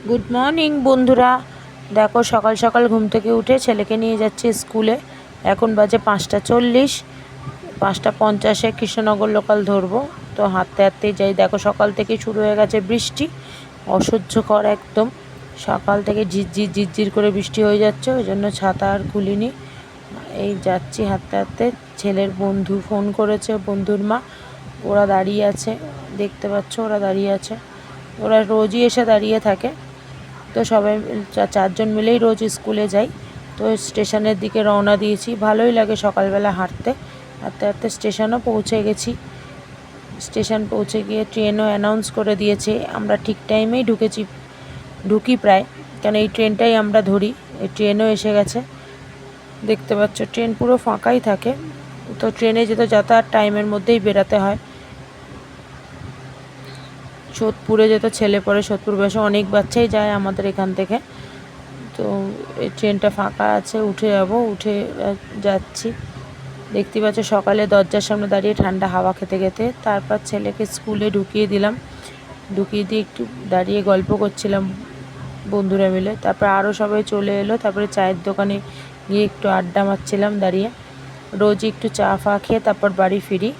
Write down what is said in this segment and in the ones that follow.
Good morning বন্ধুরা। দেখো সকাল সকাল ঘুম থেকে উঠে ছেলেকে নিয়ে যাচ্ছি স্কুলে। এখন বাজে 5:40, 5:50 কৃষ্ণনগর লোকাল ধরবো। তো হাঁটতে হাঁটতেই যাই। দেখো সকাল থেকে শুরু হয়ে গেছে বৃষ্টি, অসহ্যকর একদম। সকাল থেকে ঝিরঝির ঝিরঝির করে বৃষ্টি হয়ে যাচ্ছে, ওই জন্য ছাতা আর খুলিনি। এই যাচ্ছি হাঁটতে হাঁটতে। ছেলের বন্ধু ফোন করেছে, বন্ধুর মা, ওরা দাঁড়িয়ে আছে, দেখতে পাচ্ছ ওরা দাঁড়িয়ে আছে। ওরা রোজই এসে দাঁড়িয়ে থাকে। তো সবাই 4জন মিলেই রোজ স্কুলে যাই। তো স্টেশনের দিকে রওনা দিয়েছি। ভালোই লাগে সকালবেলা হাঁটতে হাঁটতে হাঁটতে। স্টেশনও পৌঁছে গেছি। স্টেশন পৌঁছে গিয়ে ট্রেনও অ্যানাউন্স করে দিয়েছে। আমরা ঠিক টাইমেই ঢুকি প্রায়, কেন এই ট্রেনটাই আমরা ধরি। এই ট্রেনও এসে গেছে, দেখতে পাচ্ছ ট্রেন পুরো ফাঁকাই থাকে। তো ট্রেনে যেতে যাতায়াত টাইমের মধ্যেই বেরাতে হয়। সোদপুরে যেত ছেলে পড়ে, সোদপুর বাসে অনেক বাচ্চাই যায় আমাদের এখান থেকে। তো এই ট্রেনটা ফাঁকা আছে, উঠে যাব। উঠে যাচ্ছি। দেখতে পাচ্ছ সকালে দরজার সামনে দাঁড়িয়ে ঠান্ডা হাওয়া খেতে খেতে। তারপর ছেলেকে স্কুলে ঢুকিয়ে দিলাম। ঢুকিয়ে দিয়ে একটু দাঁড়িয়ে গল্প করছিলাম বন্ধুরা মিলে। তারপর আরও সবাই চলে এলো। তারপরে চায়ের দোকানে গিয়ে একটু আড্ডা মারছিলাম দাঁড়িয়ে। রোজ একটু চা ফা খেয়ে তারপর বাড়ি ফিরি।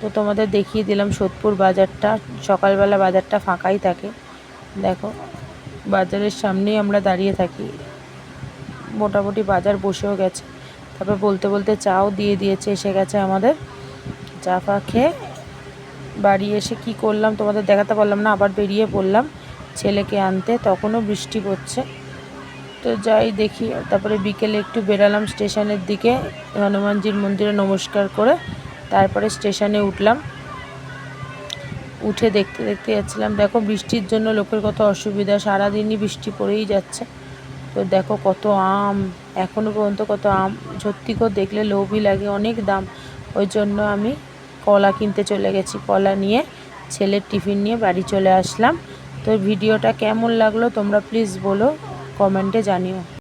তো তোমাদের দেখিয়ে দিলাম সোদপুর বাজারটা। সকালবেলা বাজারটা ফাঁকাই থাকে। দেখো বাজারের সামনেই আমরা দাঁড়িয়ে থাকি। মোটামুটি বাজার বসেও গেছে। তারপর বলতে বলতে চাও দিয়ে দিয়েছে, এসে গেছে আমাদের। চা ফা খেয়ে বাড়ি এসে কি করলাম তোমাদের দেখাতে পারলাম না, আবার বেরিয়ে পড়লাম ছেলেকে আনতে। তখনও বৃষ্টি পড়ছে। তো যাই দেখি। তারপরে বিকেলে একটু বেরালাম স্টেশনের দিকে, হনুমানজির মন্দিরে নমস্কার করে তারপরে স্টেশনে উঠলাম। উঠে দেখতে দেখতে যাচ্ছিলাম। দেখো বৃষ্টির জন্য লোকের কত অসুবিধা, সারাদিনই বৃষ্টি পড়েই যাচ্ছে। তো দেখো কত আম, এখনও পর্যন্ত কত আম। সত্যি করে দেখলে লোভই লাগে, অনেক দাম। ওই জন্য আমি কলা কিনতে চলে গেছি। কলা নিয়ে ছেলের টিফিন নিয়ে বাড়ি চলে আসলাম। তো ভিডিওটা কেমন লাগলো তোমরা প্লিজ বলো, কমেন্টে জানিও।